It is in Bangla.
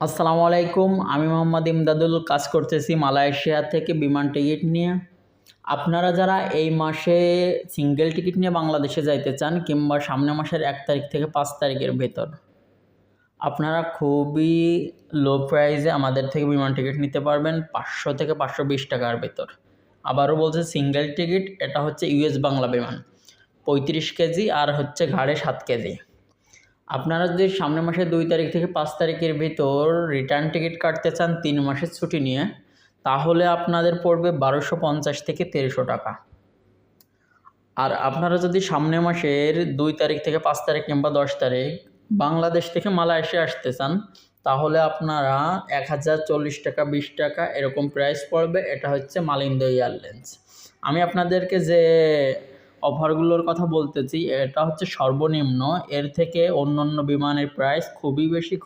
আসসালামু আলাইকুম। আমি মোহাম্মদ ইমদাদুল কাজ করতেছি মালয়েশিয়া থেকে বিমান টিকিট নিয়ে। আপনারা যারা এই মাসে সিঙ্গেল টিকিট নিয়ে বাংলাদেশে যাইতে চান কিংবা সামনের মাসের ১ তারিখ থেকে ৫ তারিখের ভেতর আপনারা খুবই লো প্রাইসে আমাদের থেকে বিমান টিকিট নিতে পারবেন ৫০০ থেকে ৫২০ টাকার ভেতর। আবারও বলছি সিঙ্গেল টিকিট, এটা হচ্ছে ইউএস বাংলা বিমান, ৩৫ কেজি আর হচ্ছে ঘাড়ে ৭ কেজি। আপনারা যদি সামনের মাসের ২ তারিখ থেকে ৫ তারিখের ভিতর রিটার্ন টিকিট কাটতে চান ৩ মাসের ছুটি নিয়ে, তাহলে আপনাদের পড়বে ১২৫০ থেকে ১৩০০ টাকা। আর আপনারা যদি সামনের মাসের ২ তারিখ থেকে ৫ তারিখ কিংবা ১০ তারিখ বাংলাদেশ থেকে মালয়েশিয়া আসতে চান, তাহলে আপনারা ১০৪০ টাকা ২০ টাকা এরকম প্রাইস পড়বে। এটা হচ্ছে মালিন্দো এয়ারলাইন্স। আমি আপনাদেরকে যে অফারগুলোর কথা বলতেছি এটা হচ্ছে সর্বনিম্ন, এর থেকে অন্যান্য বিমানের প্রাইস খুবই বেশি।